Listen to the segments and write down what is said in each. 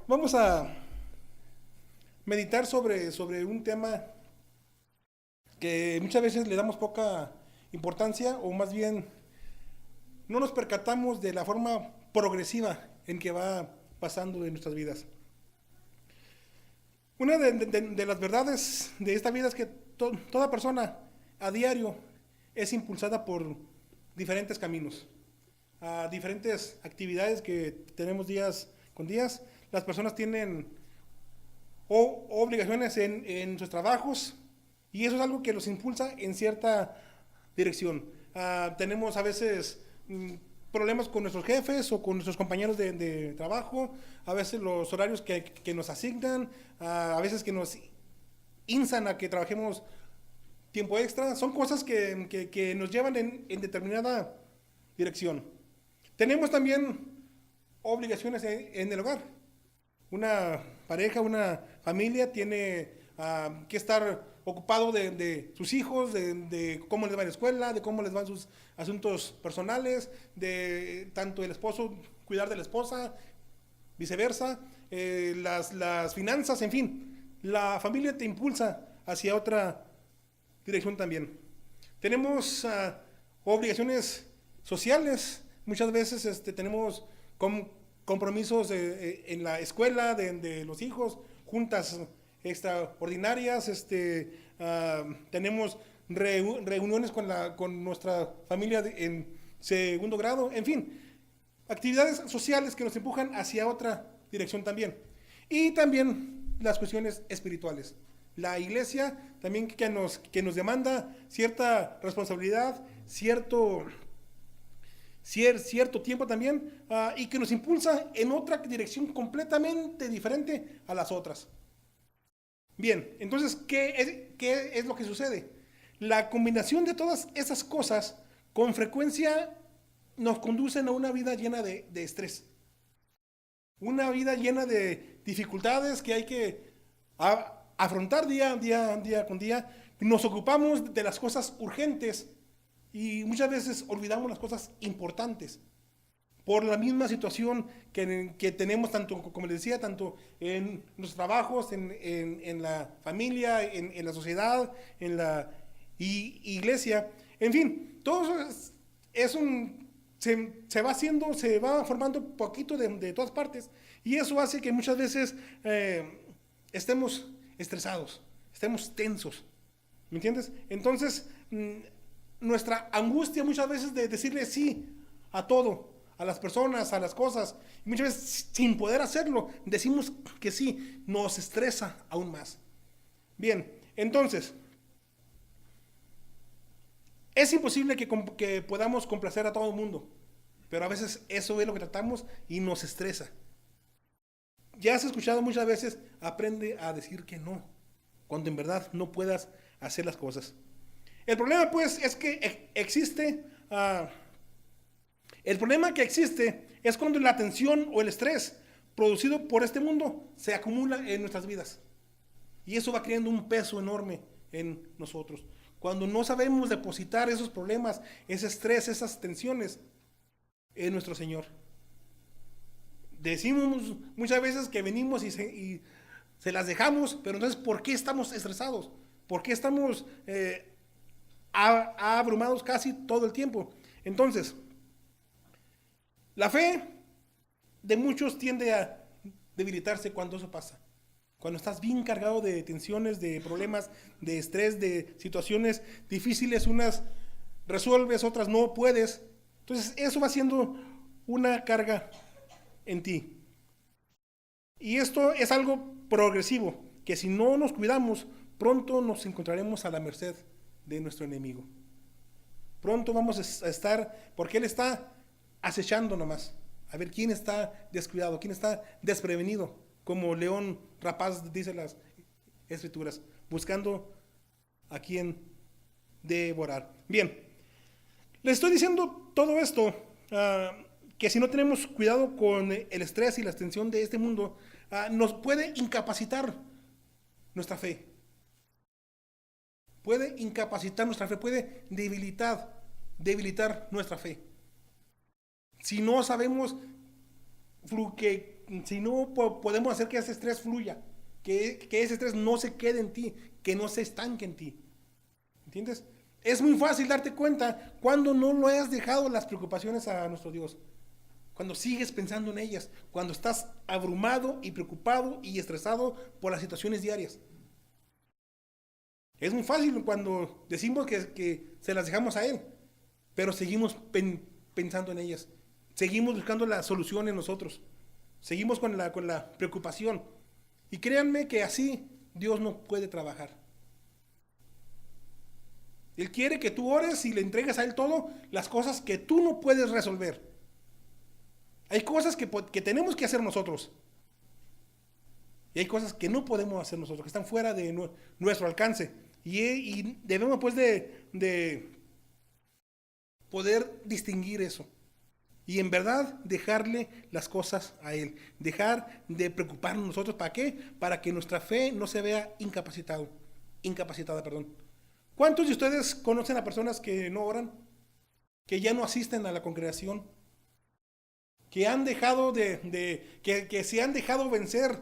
Vamos a meditar sobre un tema que muchas veces le damos poca importancia o más bien no nos percatamos de la forma progresiva en que va pasando en nuestras vidas. Una de las verdades de esta vida es que toda persona a diario es impulsada por diferentes caminos, a diferentes actividades que tenemos días con días. Las personas tienen obligaciones en sus trabajos y eso es algo que los impulsa en cierta dirección. Tenemos a veces problemas con nuestros jefes o con nuestros compañeros de trabajo, a veces los horarios que nos asignan, a veces que nos instan a que trabajemos tiempo extra, son cosas que nos llevan en determinada dirección. Tenemos también obligaciones en el hogar. Una pareja, una familia tiene que estar ocupado de sus hijos, de cómo les va en la escuela, de cómo les van sus asuntos personales, de tanto el esposo cuidar de la esposa, viceversa, las finanzas, en fin. La familia te impulsa hacia otra dirección también. Tenemos obligaciones sociales, muchas veces tenemos compromisos en la escuela de los hijos, juntas extraordinarias, tenemos reuniones con nuestra familia en segundo grado, en fin, actividades sociales que nos empujan hacia otra dirección también. Y también las cuestiones espirituales. La iglesia también que nos demanda cierta responsabilidad, cierto tiempo también, y que nos impulsa en otra dirección completamente diferente a las otras. Bien, entonces, ¿qué es lo que sucede? La combinación de todas esas cosas con frecuencia nos conducen a una vida llena de estrés. Una vida llena de dificultades que hay que afrontar día con día. Nos ocupamos de las cosas urgentes y muchas veces olvidamos las cosas importantes por la misma situación que tenemos, tanto, como les decía, tanto en los trabajos, en la familia, en la sociedad, en la iglesia. En fin, todo eso se va haciendo, se va formando poquito de todas partes y eso hace que muchas veces estemos estresados, estemos tensos. ¿Me entiendes? Entonces, nuestra angustia muchas veces de decirle sí a todo, a las personas, a las cosas, y muchas veces sin poder hacerlo, decimos que sí, nos estresa aún más. Bien, entonces, es imposible que podamos complacer a todo el mundo, pero a veces eso es lo que tratamos y nos estresa. Ya has escuchado muchas veces, aprende a decir que no, cuando en verdad no puedas hacer las cosas. El problema pues es que existe, el problema que existe es cuando la tensión o el estrés producido por este mundo se acumula en nuestras vidas. Y eso va creando un peso enorme en nosotros. Cuando no sabemos depositar esos problemas, ese estrés, esas tensiones en nuestro Señor. Decimos muchas veces que venimos y se las dejamos, pero entonces ¿por qué estamos estresados? ¿Por qué estamos abrumados casi todo el tiempo? Entonces, la fe de muchos tiende a debilitarse cuando eso pasa. Cuando estás bien cargado de tensiones, de problemas, de estrés, de situaciones difíciles, unas resuelves, otras no puedes. Entonces eso va siendo una carga en ti. Y esto es algo progresivo, que si no nos cuidamos, pronto nos encontraremos a la merced de nuestro enemigo. Pronto vamos a estar, porque él está acechando nomás, a ver quién está descuidado, quién está desprevenido, como león rapaz dice las escrituras, buscando a quien devorar. Bien, les estoy diciendo todo esto, que si no tenemos cuidado con el estrés y la tensión de este mundo, nos puede incapacitar nuestra fe. Puede incapacitar nuestra fe, puede debilitar nuestra fe. Si no sabemos si no podemos hacer que ese estrés fluya, que ese estrés no se quede en ti, que no se estanque en ti. ¿Entiendes? Es muy fácil darte cuenta cuando no lo has dejado las preocupaciones a nuestro Dios. Cuando sigues pensando en ellas, cuando estás abrumado y preocupado y estresado por las situaciones diarias. Es muy fácil cuando decimos que se las dejamos a Él, pero seguimos pensando en ellas. Seguimos buscando la solución en nosotros. Seguimos con la preocupación. Y créanme que así Dios no puede trabajar. Él quiere que tú ores y le entregues a Él todo las cosas que tú no puedes resolver. Hay cosas que tenemos que hacer nosotros. Y hay cosas que no podemos hacer nosotros, que están fuera de nuestro alcance. Y debemos pues de poder distinguir eso. Y en verdad dejarle las cosas a Él. Dejar de preocuparnos nosotros. ¿Para qué? Para que nuestra fe no se vea incapacitada. ¿Cuántos de ustedes conocen a personas que no oran? Que ya no asisten a la congregación. Que han dejado que se han dejado vencer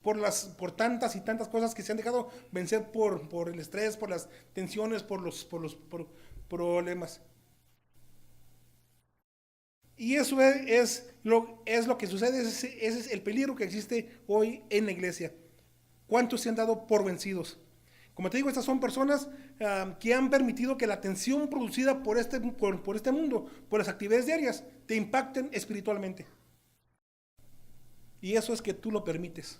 por tantas y tantas cosas, que se han dejado vencer por el estrés, por las tensiones, por los problemas. Y eso es lo que sucede, ese es el peligro que existe hoy en la iglesia. ¿Cuántos se han dado por vencidos? Como te digo, estas son personas que han permitido que la tensión producida por este mundo, por las actividades diarias, te impacten espiritualmente. Y eso es que tú lo permites.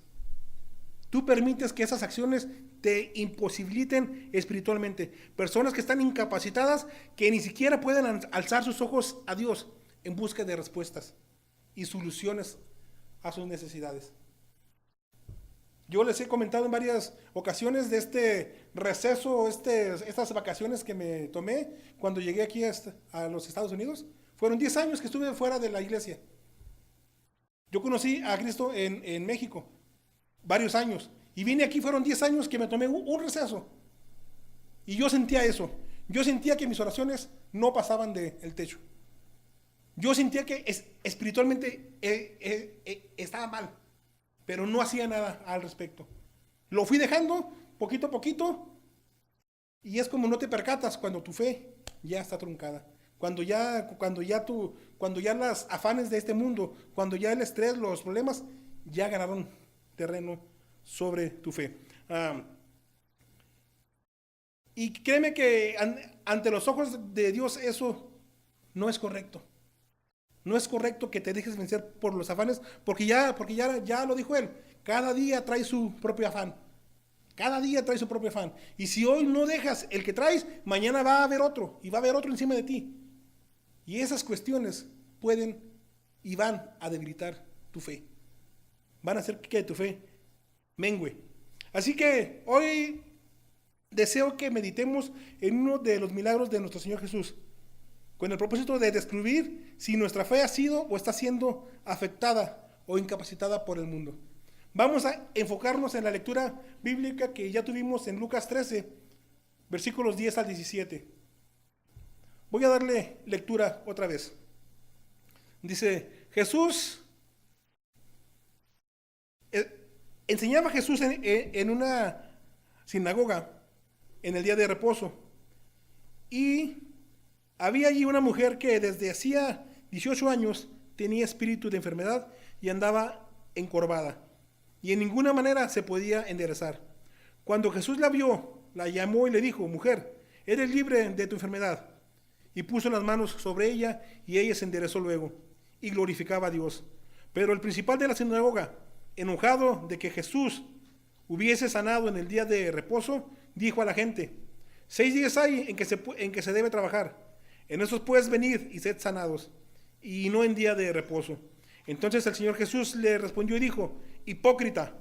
Tú permites que esas acciones te imposibiliten espiritualmente. Personas que están incapacitadas, que ni siquiera pueden alzar sus ojos a Dios en busca de respuestas y soluciones a sus necesidades. Yo les he comentado en varias ocasiones de este receso, estas vacaciones que me tomé cuando llegué aquí a los Estados Unidos. Fueron 10 años que estuve fuera de la iglesia. Yo conocí a Cristo en México, varios años. Y vine aquí, fueron 10 años que me tomé un receso. Y yo sentía eso. Yo sentía que mis oraciones no pasaban del techo. Yo sentía que espiritualmente estaba mal, pero no hacía nada al respecto. Lo fui dejando poquito a poquito, y es como no te percatas cuando tu fe ya está truncada. Cuando ya las afanes de este mundo, cuando ya el estrés, los problemas, ya ganaron terreno sobre tu fe. Y créeme que ante los ojos de Dios eso no es correcto. No es correcto que te dejes vencer por los afanes, porque ya lo dijo Él. Cada día trae su propio afán. Cada día trae su propio afán. Y si hoy no dejas el que traes, mañana va a haber otro. Y va a haber otro encima de ti. Y esas cuestiones pueden y van a debilitar tu fe. Van a hacer que tu fe mengüe. Así que hoy deseo que meditemos en uno de los milagros de nuestro Señor Jesús, con el propósito de descubrir si nuestra fe ha sido o está siendo afectada o incapacitada por el mundo. Vamos a enfocarnos en la lectura bíblica que ya tuvimos en Lucas 13, versículos 10 al 17. Voy a darle lectura otra vez. Dice, enseñaba Jesús en una sinagoga en el día de reposo, y había allí una mujer que desde hacía 18 años tenía espíritu de enfermedad y andaba encorvada, y en ninguna manera se podía enderezar. Cuando Jesús la vio, la llamó y le dijo, mujer, eres libre de tu enfermedad. Y puso las manos sobre ella, y ella se enderezó luego, y glorificaba a Dios. Pero el principal de la sinagoga, enojado de que Jesús hubiese sanado en el día de reposo, dijo a la gente, 6 días hay en que se debe trabajar. En esos puedes venir y sed sanados, y no en día de reposo. Entonces el Señor Jesús le respondió y dijo, hipócrita,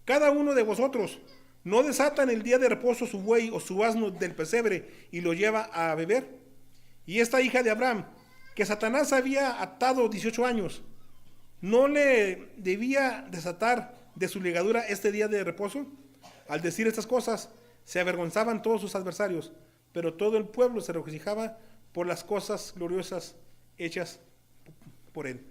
cada uno de vosotros no desata en el día de reposo su buey o su asno del pesebre y lo lleva a beber. Y esta hija de Abraham, que Satanás había atado 18 años, ¿no le debía desatar de su ligadura este día de reposo? Al decir estas cosas, se avergonzaban todos sus adversarios, pero todo el pueblo se regocijaba por las cosas gloriosas hechas por él.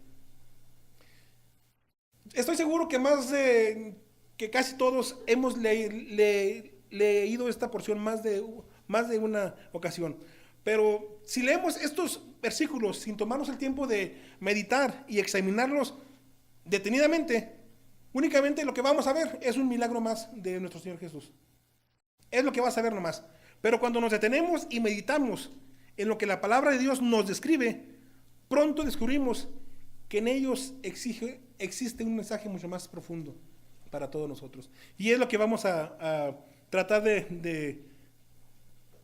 Estoy seguro que que casi todos hemos leído esta porción más de una ocasión. Pero si leemos estos versículos sin tomarnos el tiempo de meditar y examinarlos detenidamente, únicamente lo que vamos a ver es un milagro más de nuestro Señor Jesús. Es lo que vas a ver nomás. Pero cuando nos detenemos y meditamos en lo que la palabra de Dios nos describe, pronto descubrimos que en ellos existe un mensaje mucho más profundo para todos nosotros. Y es lo que vamos a tratar de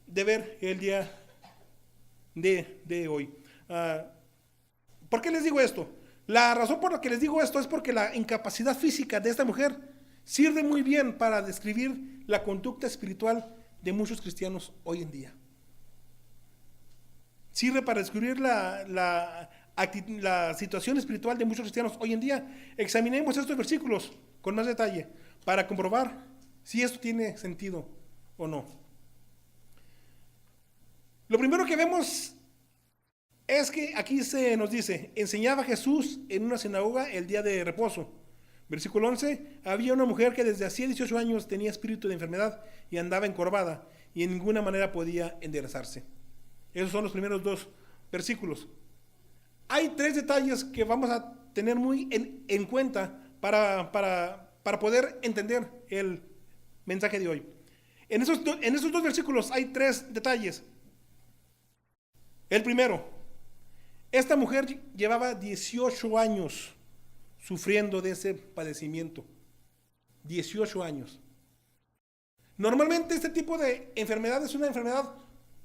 ver el día de hoy. ¿Por qué les digo esto? La razón por la que les digo esto es porque la incapacidad física de esta mujer sirve muy bien para describir la conducta espiritual de muchos cristianos hoy en día. Sirve para describir la situación espiritual de muchos cristianos hoy en día. Examinemos estos versículos con más detalle para comprobar si esto tiene sentido o no. Lo primero que vemos es que aquí se nos dice: enseñaba Jesús en una sinagoga el día de reposo. Versículo 11, había una mujer que desde hacía 18 años tenía espíritu de enfermedad y andaba encorvada y en ninguna manera podía enderezarse. Esos son los primeros dos versículos. Hay tres detalles que vamos a tener muy en cuenta para poder entender el mensaje de hoy. En esos dos versículos hay tres detalles. El primero, esta mujer llevaba 18 años sufriendo de ese padecimiento. 18 años. Normalmente este tipo de enfermedad es una enfermedad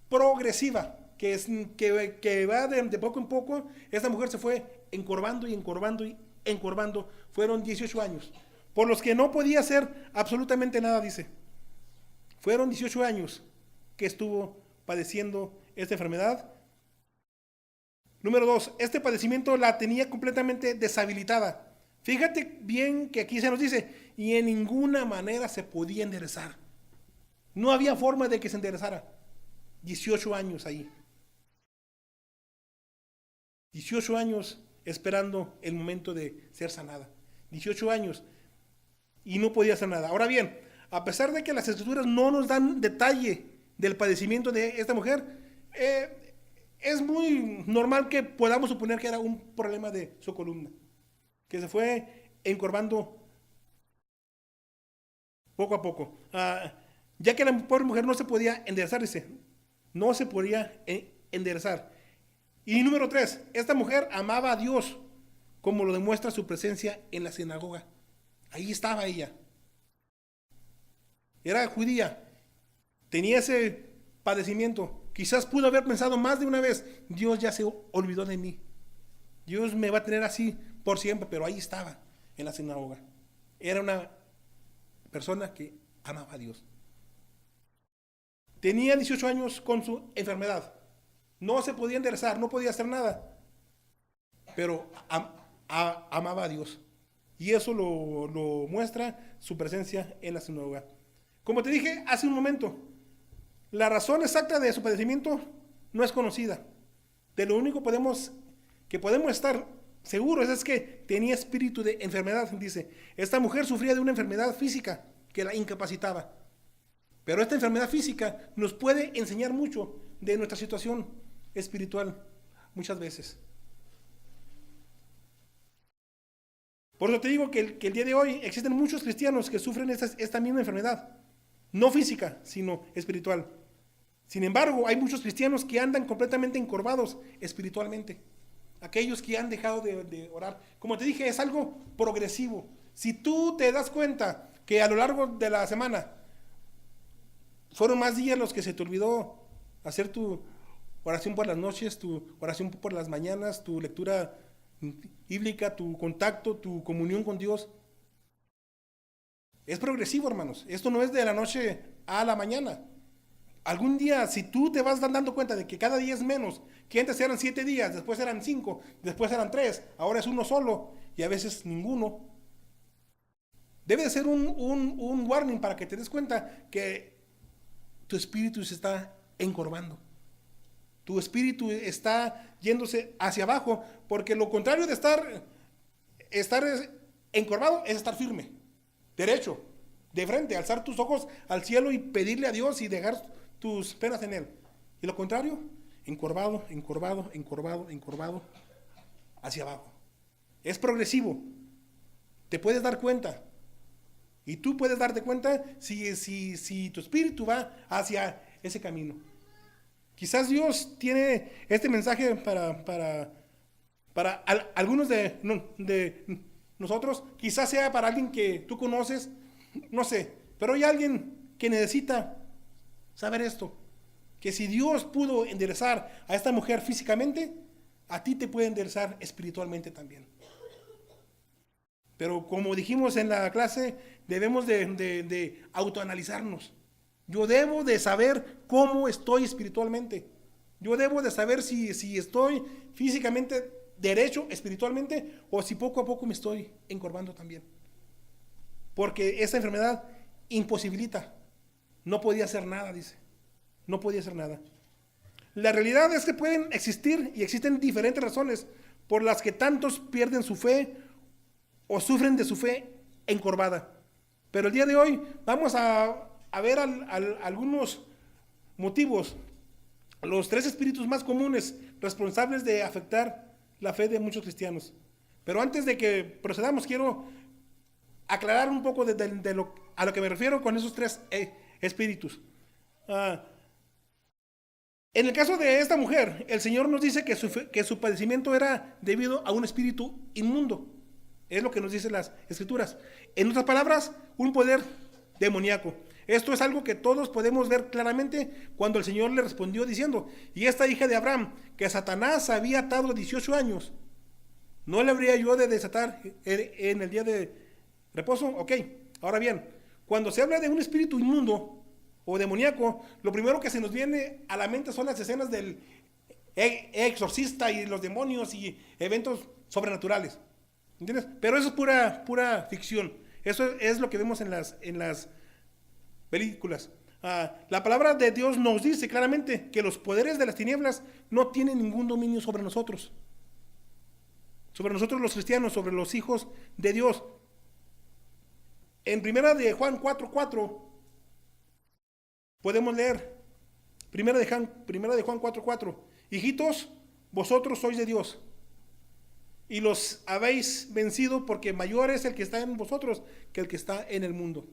progresiva, que va de poco en poco. Esta mujer se fue encorvando y encorvando y encorvando. Fueron 18 años, por los que no podía hacer absolutamente nada, dice. Fueron 18 años que estuvo padeciendo esta enfermedad. Número 2, este padecimiento la tenía completamente deshabilitada. Fíjate bien que aquí se nos dice, y en ninguna manera se podía enderezar. No había forma de que se enderezara. 18 años ahí. 18 años esperando el momento de ser sanada. 18 años y no podía hacer nada. Ahora bien, a pesar de que las escrituras no nos dan detalle del padecimiento de esta mujer, es muy normal que podamos suponer que era un problema de su columna, que se fue encorvando poco a poco. Ya que la pobre mujer no se podía enderezar, dice, no se podía enderezar. Y número 3, esta mujer amaba a Dios, como lo demuestra su presencia en la sinagoga. Ahí estaba ella. Era judía, tenía ese padecimiento. Quizás pudo haber pensado más de una vez, Dios ya se olvidó de mí. Dios me va a tener así por siempre, pero ahí estaba en la sinagoga. Era una persona que amaba a Dios. Tenía 18 años con su enfermedad. No se podía enderezar, no podía hacer nada. Pero amaba a Dios. Y eso lo muestra su presencia en la sinagoga. Como te dije hace un momento, la razón exacta de su padecimiento no es conocida. De lo único que podemos estar seguros es que tenía espíritu de enfermedad. Dice, esta mujer sufría de una enfermedad física que la incapacitaba. Pero esta enfermedad física nos puede enseñar mucho de nuestra situación espiritual muchas veces. Por eso te digo que el día de hoy existen muchos cristianos que sufren esta misma enfermedad. No física, sino espiritual. Sin embargo, hay muchos cristianos que andan completamente encorvados espiritualmente. Aquellos que han dejado de orar. Como te dije, es algo progresivo. Si tú te das cuenta que a lo largo de la semana fueron más días los que se te olvidó hacer tu oración por las noches, tu oración por las mañanas, tu lectura bíblica, tu contacto, tu comunión con Dios. Es progresivo, hermanos. Esto no es de la noche a la mañana. Algún día, si tú te vas dando cuenta de que cada día es menos, que antes eran 7 días, después eran 5, después eran 3, ahora es uno solo y a veces ninguno, debe de ser un warning para que te des cuenta que tu espíritu se está encorvando. Tu espíritu está yéndose hacia abajo, porque lo contrario de estar Encorvado es estar firme, derecho, de frente, alzar tus ojos al cielo y pedirle a Dios y dejar tus penas en Él. Y lo contrario, encorvado, encorvado, encorvado, encorvado, hacia abajo. Es progresivo. Te puedes dar cuenta. Y tú puedes darte cuenta si tu espíritu va hacia ese camino. Quizás Dios tiene este mensaje para algunos de nosotros. Quizás sea para alguien que tú conoces, no sé. Pero hay alguien que necesita saber esto. Que si Dios pudo enderezar a esta mujer físicamente, a ti te puede enderezar espiritualmente también. Pero como dijimos en la clase, debemos de autoanalizarnos. Yo debo de saber cómo estoy espiritualmente. Yo debo de saber si estoy físicamente derecho espiritualmente o si poco a poco me estoy encorvando también. Porque esa enfermedad imposibilita. No podía hacer nada, dice. No podía hacer nada. La realidad es que pueden existir y existen diferentes razones por las que tantos pierden su fe o sufren de su fe encorvada. Pero el día de hoy vamos a ver algunos motivos, los 3 espíritus más comunes responsables de afectar la fe de muchos cristianos. Pero antes de que procedamos, quiero aclarar un poco a lo que me refiero con esos 3 espíritus. En el caso de esta mujer, el Señor nos dice que su padecimiento era debido a un espíritu inmundo. Es lo que nos dicen las Escrituras. En otras palabras, un poder demoníaco. Esto es algo que todos podemos ver claramente cuando el Señor le respondió diciendo: y esta hija de Abraham, que Satanás había atado 18 años, ¿no le habría yo de desatar en el día de reposo? Ok, ahora bien, cuando se habla de un espíritu inmundo o demoníaco, lo primero que se nos viene a la mente son las escenas del exorcista y los demonios y eventos sobrenaturales. ¿Entiendes? Pero eso es pura ficción. Eso es lo que vemos en las películas. La palabra de Dios nos dice claramente que los poderes de las tinieblas no tienen ningún dominio sobre nosotros. Sobre nosotros los cristianos, sobre los hijos de Dios. En primera de Juan 4:4 podemos leer, primera de Juan 4:4, hijitos, vosotros sois de Dios y los habéis vencido, porque mayor es el que está en vosotros que el que está en el mundo.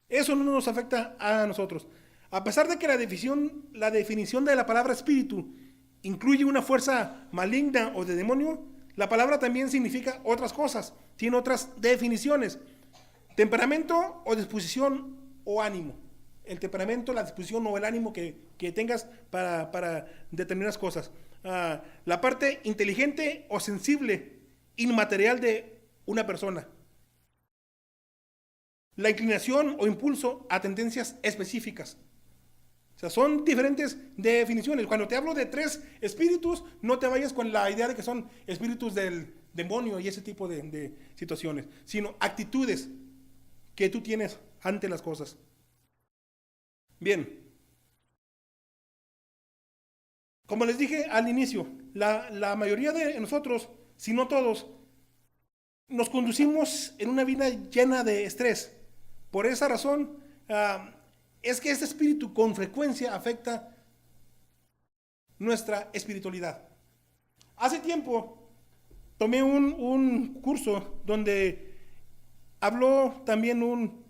Eso no nos afecta a nosotros. A pesar de que la definición de la palabra espíritu incluye una fuerza maligna o de demonio, la palabra también significa otras cosas, tiene otras definiciones. Temperamento o disposición o ánimo. El temperamento, la disposición o el ánimo que tengas para determinadas cosas. La parte inteligente o sensible, inmaterial de una persona. La inclinación o impulso a tendencias específicas. O sea, son diferentes definiciones. Cuando te hablo de 3 espíritus, no te vayas con la idea de que son espíritus del demonio y ese tipo de situaciones, sino actitudes que tú tienes ante las cosas. Bien. Como les dije al inicio, la mayoría de nosotros, si no todos, nos conducimos en una vida llena de estrés. Por esa razón, es que este espíritu con frecuencia afecta nuestra espiritualidad. Hace tiempo tomé un curso donde habló también un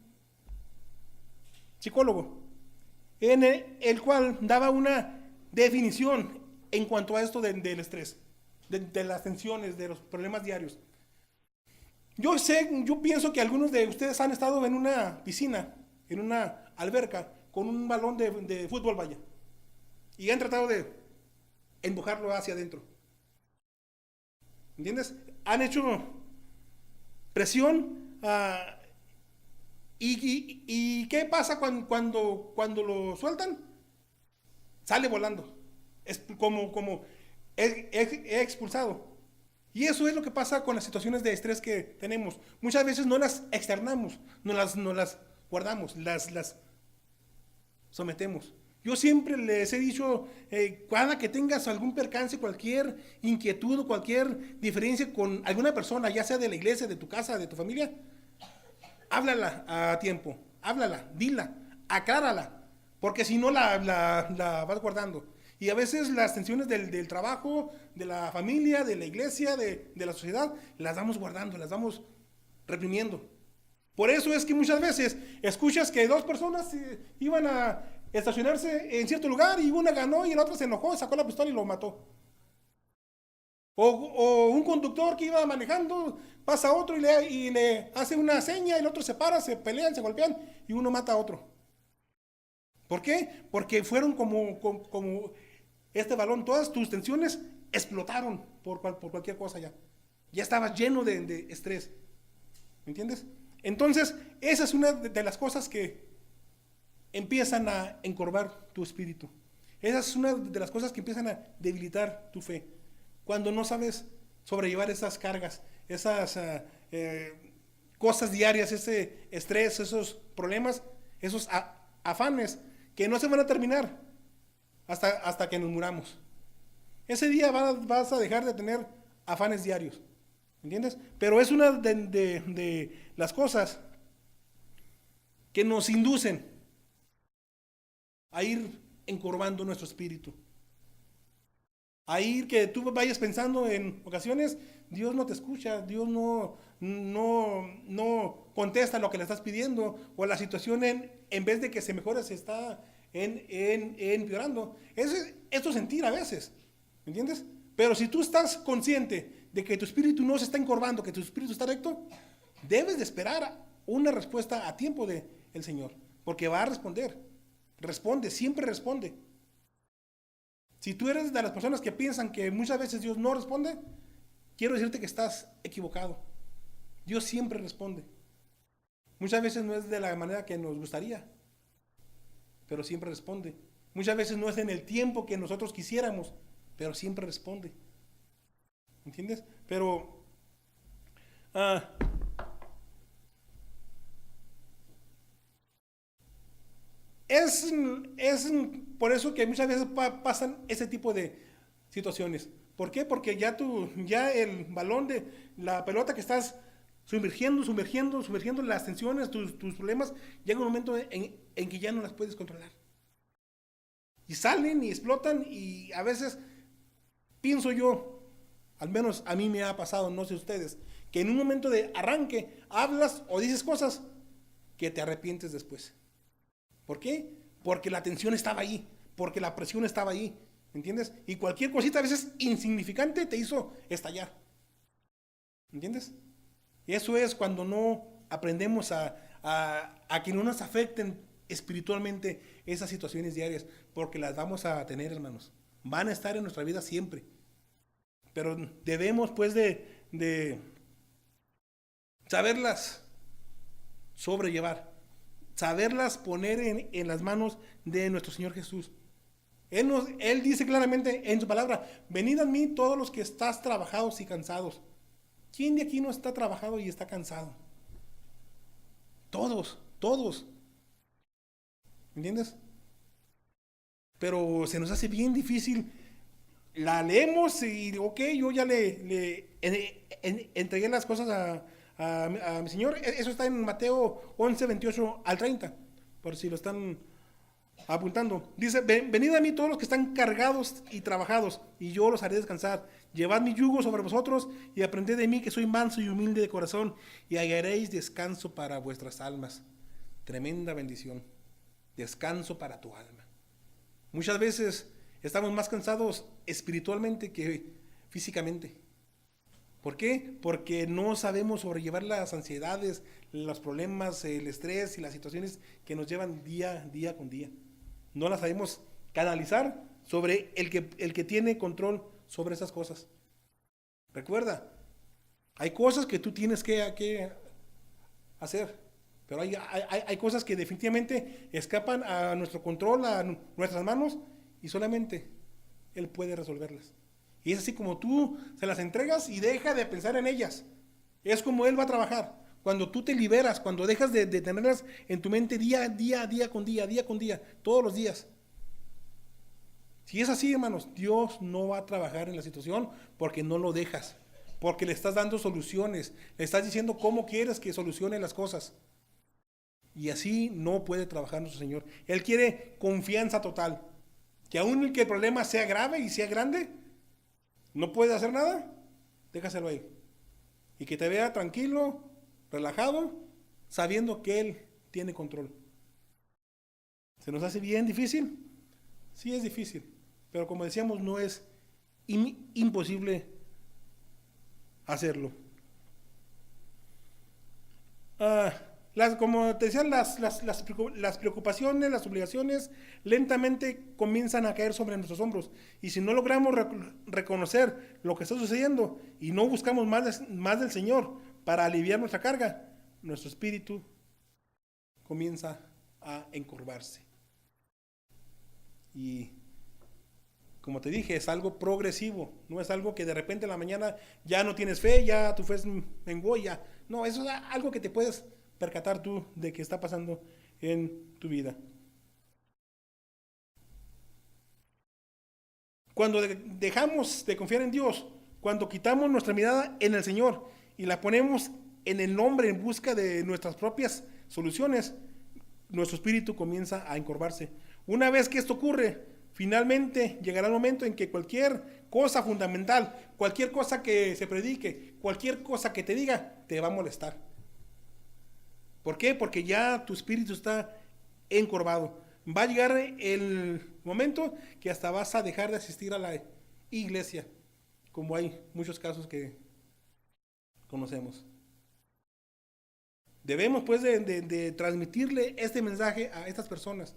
psicólogo, en el cual daba una definición en cuanto a esto del estrés, de las tensiones, de los problemas diarios. Yo pienso que algunos de ustedes han estado en una piscina, en una alberca, con un balón de fútbol, vaya, y han tratado de empujarlo hacia adentro. ¿Entiendes? Han hecho presión. ¿Y qué pasa cuando lo sueltan? Sale volando. Es como expulsado. Y eso es lo que pasa con las situaciones de estrés que tenemos. Muchas veces no las externamos, no las guardamos, las sometemos. Yo siempre les he dicho, cada que tengas algún percance, cualquier inquietud o cualquier diferencia con alguna persona, ya sea de la iglesia, de tu casa, de tu familia, háblala a tiempo, háblala, dila, aclárala, porque si no la vas guardando. Y a veces las tensiones del trabajo, de la familia, de la iglesia, de la sociedad, las vamos guardando, las vamos reprimiendo. Por eso es que muchas veces escuchas que dos personas iban a estacionarse en cierto lugar y una ganó y la otra se enojó, sacó la pistola y lo mató. O un conductor que iba manejando, pasa a otro y le hace una seña y el otro se para, se pelean, se golpean y uno mata a otro. ¿Por qué? Porque fueron como este balón, todas tus tensiones explotaron por cualquier cosa ya. Ya estabas lleno de estrés. ¿Me entiendes? Entonces, esa es una de las cosas que empiezan a encorvar tu espíritu. Esa es una de las cosas que empiezan a debilitar tu fe. Cuando no sabes sobrellevar esas cargas, esas cosas diarias, ese estrés, esos problemas, esos afanes que no se van a terminar hasta que nos muramos. Ese día vas a dejar de tener afanes diarios. ¿Entiendes? Pero es una de las cosas que nos inducen a ir encorvando nuestro espíritu. A ir que tú vayas pensando en ocasiones, Dios no te escucha, Dios no contesta lo que le estás pidiendo, o la situación en vez de que se mejore se está empeorando. Es tu sentir a veces, ¿me entiendes? Pero si tú estás consciente de que tu espíritu no se está encorvando, que tu espíritu está recto, debes de esperar una respuesta a tiempo del Señor, porque va a responder. Responde, siempre responde. Si tú eres de las personas que piensan que muchas veces Dios no responde, quiero decirte que estás equivocado. Dios siempre responde. Muchas veces no es de la manera que nos gustaría, pero siempre responde. Muchas veces no es en el tiempo que nosotros quisiéramos, pero siempre responde. ¿Entiendes? Pero es por eso que muchas veces pasan ese tipo de situaciones. ¿Por qué? Porque ya el balón de la pelota que estás sumergiendo las tensiones, tus problemas, llega un momento en que ya no las puedes controlar. Y salen y explotan y a veces pienso yo, al menos a mí me ha pasado, no sé ustedes, que en un momento de arranque hablas o dices cosas que te arrepientes después. ¿Por qué? Porque la tensión estaba ahí, porque la presión estaba ahí, ¿entiendes? Y cualquier cosita a veces insignificante te hizo estallar, ¿entiendes? Y eso es cuando no aprendemos a que no nos afecten espiritualmente esas situaciones diarias, porque las vamos a tener, hermanos. Van a estar en nuestra vida siempre. Pero debemos pues de saberlas sobrellevar, saberlas poner en las manos de nuestro Señor Jesús. Él dice claramente en su palabra, venid a mí todos los que estás trabajados y cansados. ¿Quién de aquí no está trabajado y está cansado? Todos. ¿Entiendes? Pero se nos hace bien difícil. La leemos y ok, yo ya le entregué las cosas a mi Señor. Eso está en Mateo 11, 28 al 30, por si lo están apuntando. Dice, venid a mí todos los que están cargados y trabajados, y yo los haré descansar. Llevad mi yugo sobre vosotros y aprended de mí, que soy manso y humilde de corazón, y hallaréis descanso para vuestras almas. Tremenda bendición. Descanso para tu alma. Muchas veces estamos más cansados espiritualmente que físicamente. ¿Por qué? Porque no sabemos sobrellevar las ansiedades, los problemas, el estrés y las situaciones que nos llevan día con día. No las sabemos canalizar sobre el que tiene control sobre esas cosas. Recuerda, hay cosas que tú tienes que hacer, pero hay cosas que definitivamente escapan a nuestro control, a nuestras manos, y solamente Él puede resolverlas. Y es así como tú se las entregas y deja de pensar en ellas. Es como Él va a trabajar. Cuando tú te liberas, cuando dejas de tenerlas en tu mente día con día, todos los días, Si es así, hermanos, Dios no va a trabajar en la situación porque no lo dejas, porque le estás dando soluciones, le estás diciendo cómo quieres que solucione las cosas. Y así no puede trabajar nuestro Señor. Él quiere confianza total. Que aun que el problema sea grave y sea grande, no puede hacer nada, déjaselo ahí. Y que te vea tranquilo, relajado, sabiendo que Él tiene control. ¿Se nos hace bien difícil? Sí es difícil, pero como decíamos, no es imposible hacerlo. Como te decía, las preocupaciones, las obligaciones, lentamente comienzan a caer sobre nuestros hombros. Y si no logramos reconocer lo que está sucediendo y no buscamos más del Señor para aliviar nuestra carga, nuestro espíritu comienza a encorvarse. Y como te dije, es algo progresivo, no es algo que de repente en la mañana ya no tienes fe, ya tu fe menguó, ya. No, eso es algo que te puedes percatar tú de que está pasando en tu vida. Cuando dejamos de confiar en Dios, cuando quitamos nuestra mirada en el Señor y la ponemos en el hombre en busca de nuestras propias soluciones, nuestro espíritu comienza a encorvarse. Una vez que esto ocurre, finalmente llegará el momento en que cualquier cosa fundamental, cualquier cosa que se predique, cualquier cosa que te diga, te va a molestar. ¿Por qué? Porque ya tu espíritu está encorvado. Va a llegar el momento que hasta vas a dejar de asistir a la iglesia, como hay muchos casos que conocemos. Debemos pues de transmitirle este mensaje a estas personas.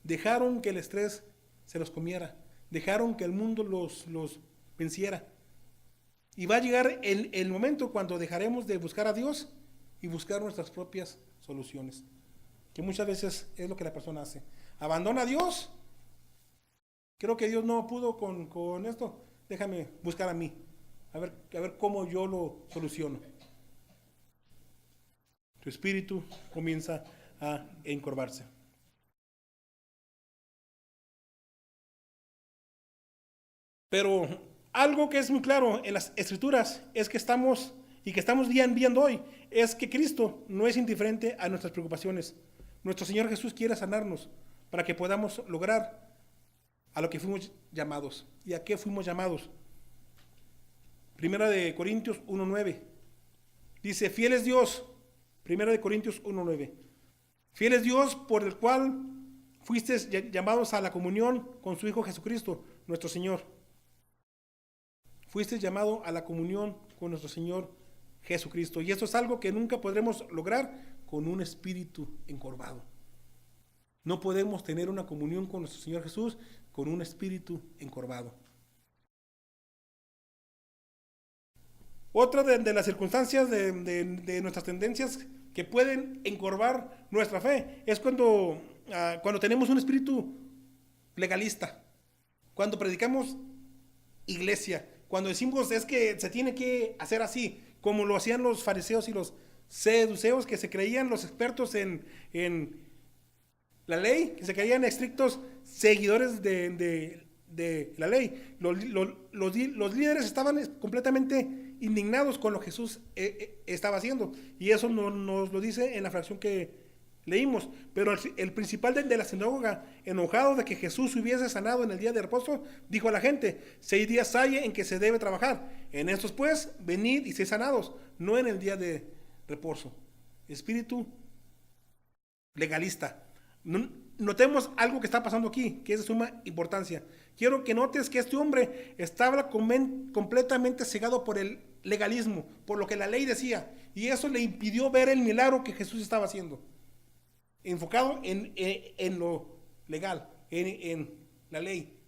Dejaron que el estrés se los comiera, dejaron que el mundo los venciera. Y va a llegar el momento cuando dejaremos de buscar a Dios y buscar nuestras propias soluciones, que muchas veces es lo que la persona hace. Abandona a Dios. Creo que Dios no pudo con esto, déjame buscar a mí, a ver cómo yo lo soluciono. Tu espíritu comienza a encorvarse. Pero algo que es muy claro en las Escrituras es que estamos viendo hoy, es que Cristo no es indiferente a nuestras preocupaciones. Nuestro Señor Jesús quiere sanarnos para que podamos lograr a lo que fuimos llamados. ¿Y a qué fuimos llamados? Primera de Corintios 1:9. Dice, fiel es Dios. Primera de Corintios 1:9. Fiel es Dios por el cual fuisteis llamados a la comunión con su Hijo Jesucristo, nuestro Señor. Fuiste llamado a la comunión con nuestro Señor Jesucristo. Y esto es algo que nunca podremos lograr con un espíritu encorvado. No podemos tener una comunión con nuestro Señor Jesús con un espíritu encorvado. Otra de las circunstancias de nuestras tendencias que pueden encorvar nuestra fe es cuando tenemos un espíritu legalista, cuando predicamos iglesia, cuando decimos es que se tiene que hacer así, como lo hacían los fariseos y los saduceos, que se creían los expertos en la ley, que se creían estrictos seguidores de la ley. Los líderes estaban completamente indignados con lo que Jesús estaba haciendo, y eso nos lo dice en la fracción que leímos. Pero el principal de la sinagoga, enojado de que Jesús hubiese sanado en el día de reposo, dijo a la gente, 6 días hay en que se debe trabajar, en estos pues venid y sed sanados, no en el día de reposo. Espíritu legalista. Notemos algo que está pasando aquí, que es de suma importancia. Quiero que notes que este hombre estaba completamente cegado por el legalismo, por lo que la ley decía, y eso le impidió ver el milagro que Jesús estaba haciendo. Enfocado en lo legal, en la ley.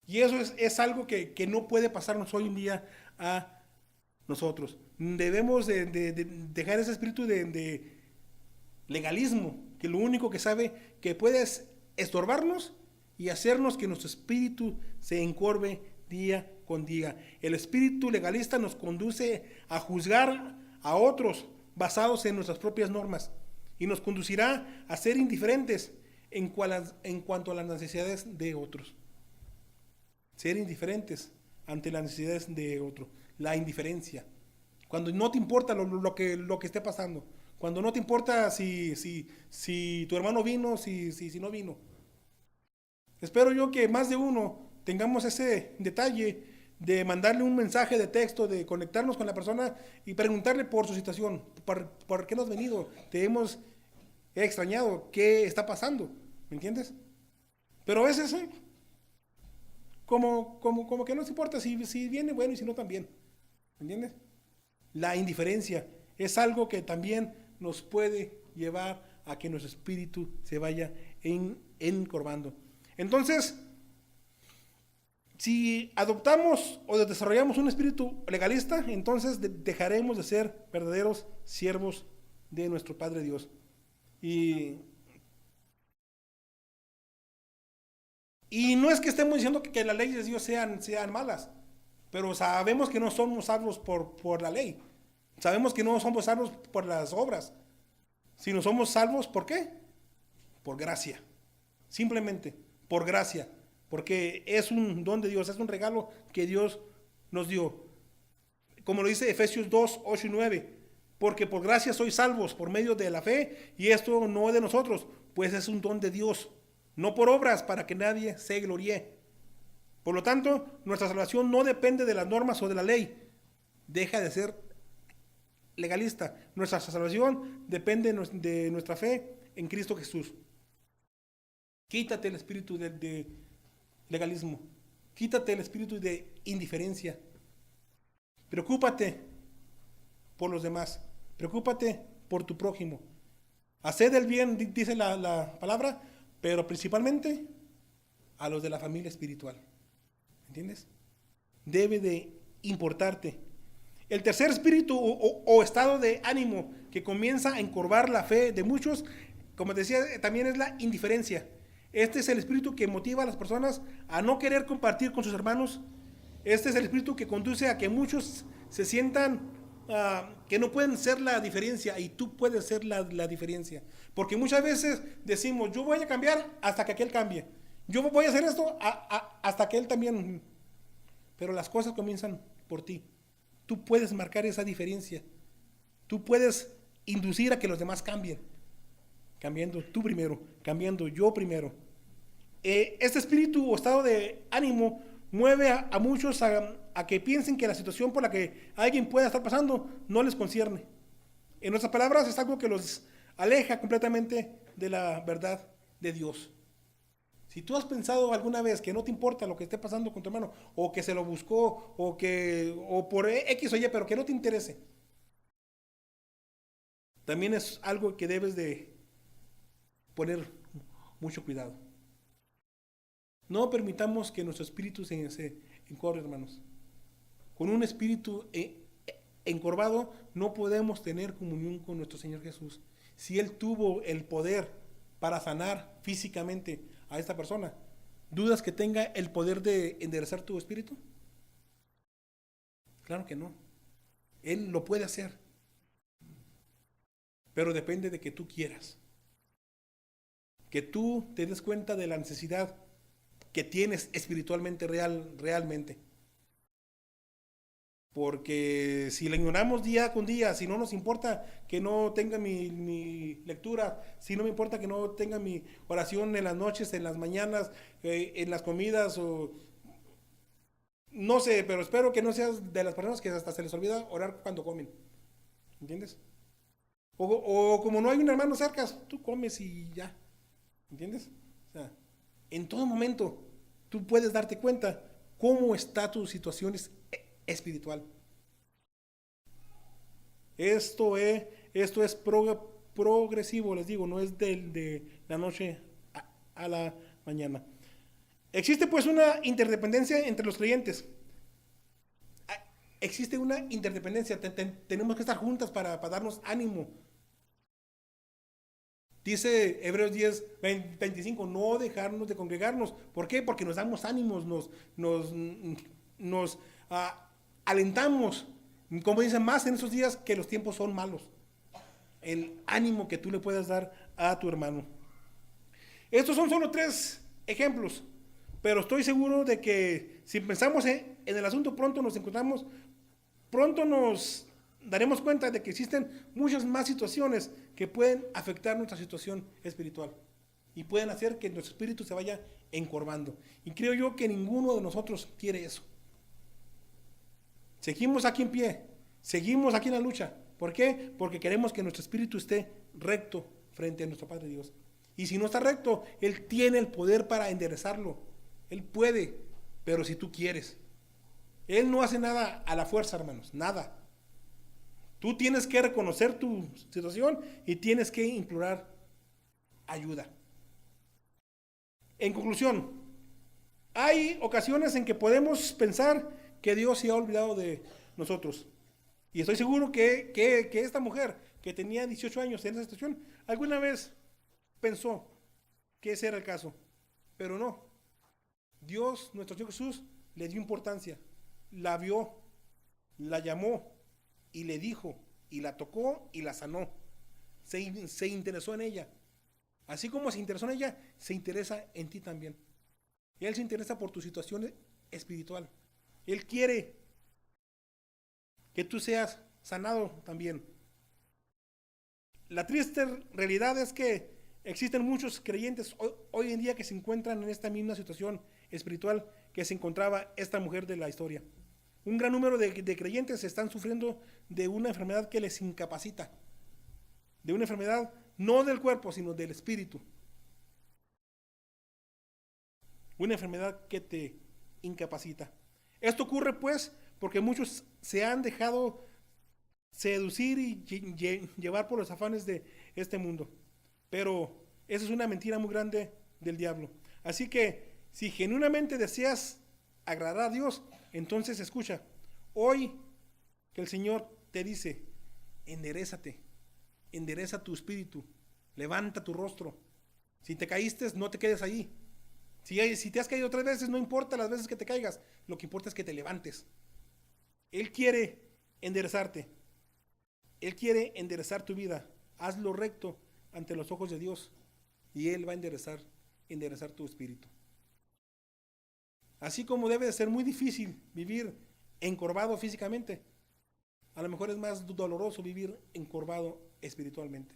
Y eso es algo que no puede pasarnos hoy en día a nosotros. Debemos de dejar ese espíritu de legalismo, que lo único que sabe que puede es estorbarnos y hacernos que nuestro espíritu se encorve día con día. El espíritu legalista nos conduce a juzgar a otros basados en nuestras propias normas, y nos conducirá a ser indiferentes en cuanto a las necesidades de otros. Ser indiferentes ante las necesidades de otro. La indiferencia. Cuando no te importa lo que esté pasando. Cuando no te importa si tu hermano vino, si no vino. Espero yo que más de uno tengamos ese detalle de mandarle un mensaje de texto, de conectarnos con la persona y preguntarle por su situación, por qué no has venido, te hemos extrañado, qué está pasando, ¿me entiendes? Pero a veces, como que no nos importa si viene, bueno, y si no también, ¿me entiendes? La indiferencia es algo que también nos puede llevar a que nuestro espíritu se vaya encorvando. Entonces, si adoptamos o desarrollamos un espíritu legalista, entonces dejaremos de ser verdaderos siervos de nuestro Padre Dios. Y no es que estemos diciendo que las leyes de Dios sean malas, pero sabemos que no somos salvos por la ley. Sabemos que no somos salvos por las obras, sino somos salvos ¿por qué? Por gracia. Simplemente por gracia. Porque es un don de Dios, es un regalo que Dios nos dio. Como lo dice Efesios 2, 8 y 9. Porque por gracia sois salvos por medio de la fe, y esto no es de nosotros, pues es un don de Dios, no por obras para que nadie se gloríe. Por lo tanto, nuestra salvación no depende de las normas o de la ley. Deja de ser legalista. Nuestra salvación depende de nuestra fe en Cristo Jesús. Quítate el espíritu de legalismo. Quítate el espíritu de indiferencia. Preocúpate por los demás. Preocúpate por tu prójimo. Haced el bien, dice la palabra, pero principalmente a los de la familia espiritual. ¿Entiendes? Debe de importarte. El tercer espíritu o estado de ánimo que comienza a encorvar la fe de muchos, como decía, también es la indiferencia. Este es el espíritu que motiva a las personas a no querer compartir con sus hermanos. Este es el espíritu que conduce a que muchos se sientan que no pueden ser la diferencia, y tú puedes ser la diferencia. Porque muchas veces decimos, yo voy a cambiar hasta que aquel cambie. Yo voy a hacer esto hasta que él también. Pero las cosas comienzan por ti. Tú puedes marcar esa diferencia. Tú puedes inducir a que los demás cambien. Cambiando tú primero, cambiando yo primero. Este espíritu o estado de ánimo mueve a muchos a que piensen que la situación por la que alguien pueda estar pasando no les concierne. En otras palabras, es algo que los aleja completamente de la verdad de Dios. Si tú has pensado alguna vez que no te importa lo que esté pasando con tu hermano, o que se lo buscó, o por X o Y, pero que no te interese, también es algo que debes de poner mucho cuidado. No permitamos que nuestro espíritu se encorve, hermanos. Con un espíritu encorvado no podemos tener comunión con nuestro Señor Jesús. Si Él tuvo el poder para sanar físicamente a esta persona, ¿dudas que tenga el poder de enderezar tu espíritu? Claro que no. Él lo puede hacer, pero depende de que tú quieras, que tú te des cuenta de la necesidad que tienes espiritualmente realmente. Porque si la ignoramos día con día, si no nos importa que no tenga mi lectura, si no me importa que no tenga mi oración en las noches, en las mañanas, en las comidas, o no sé, pero espero que no seas de las personas que hasta se les olvida orar cuando comen. ¿Entiendes? O como no hay un hermano cerca, tú comes y ya. ¿Entiendes? O sea, en todo momento tú puedes darte cuenta cómo está tu situación espiritual. Esto es progresivo, les digo, no es de la noche a la mañana. Existe pues una interdependencia entre los creyentes. Existe una interdependencia. Tenemos que estar juntas para darnos ánimo. Dice Hebreos 10, 25, no dejarnos de congregarnos. ¿Por qué? Porque nos damos ánimos, nos alentamos. Como dicen, más en esos días que los tiempos son malos. El ánimo que tú le puedas dar a tu hermano. Estos son solo 3 ejemplos, pero estoy seguro de que si pensamos en el asunto, pronto nos daremos cuenta de que existen muchas más situaciones que pueden afectar nuestra situación espiritual y pueden hacer que nuestro espíritu se vaya encorvando. Y creo yo que ninguno de nosotros quiere eso. Seguimos aquí en pie, seguimos aquí en la lucha. ¿Por qué? Porque queremos que nuestro espíritu esté recto frente a nuestro Padre Dios. Y si no está recto, Él tiene el poder para enderezarlo. Él puede, pero si tú quieres. Él no hace nada a la fuerza, hermanos, nada. Tú tienes que reconocer tu situación y tienes que implorar ayuda. En conclusión, hay ocasiones en que podemos pensar que Dios se ha olvidado de nosotros. Y estoy seguro que esta mujer que tenía 18 años en esa situación, alguna vez pensó que ese era el caso. Pero no. Dios, nuestro Señor Jesús, le dio importancia. La vio, la llamó y le dijo, y la tocó y la sanó. Se interesó en ella. Así como se interesó en ella, se interesa en ti también. Él se interesa por tu situación espiritual. Él quiere que tú seas sanado también. La triste realidad es que existen muchos creyentes hoy en día que se encuentran en esta misma situación espiritual que se encontraba esta mujer de la historia. Un gran número de creyentes están sufriendo de una enfermedad que les incapacita. De una enfermedad no del cuerpo, sino del espíritu. Una enfermedad que te incapacita. Esto ocurre pues porque muchos se han dejado seducir y llevar por los afanes de este mundo. Pero eso es una mentira muy grande del diablo. Así que si genuinamente deseas agradar a Dios, entonces escucha. Hoy que el Señor te dice, enderézate, endereza tu espíritu, levanta tu rostro. Si te caíste, no te quedes ahí. Si te has caído 3 veces, no importa las veces que te caigas, lo que importa es que te levantes. Él quiere enderezarte. Él quiere enderezar tu vida. Hazlo recto ante los ojos de Dios y Él va a enderezar tu espíritu. Así como debe de ser muy difícil vivir encorvado físicamente, a lo mejor es más doloroso vivir encorvado espiritualmente.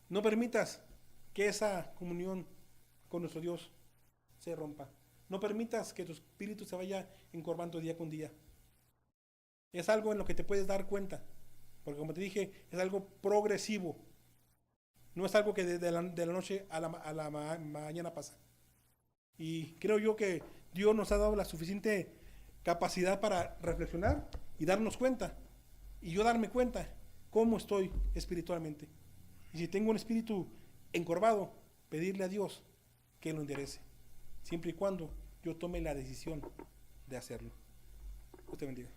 No permitas que esa comunión con nuestro Dios se rompa. No permitas que tu espíritu se vaya encorvando día con día. Es algo en lo que te puedes dar cuenta, porque como te dije, es algo progresivo. No es algo que de la noche a la mañana pasa. Y creo yo que Dios nos ha dado la suficiente capacidad para reflexionar y darnos cuenta. Y yo darme cuenta cómo estoy espiritualmente. Y si tengo un espíritu encorvado, pedirle a Dios que lo enderece. Siempre y cuando yo tome la decisión de hacerlo. Dios te bendiga.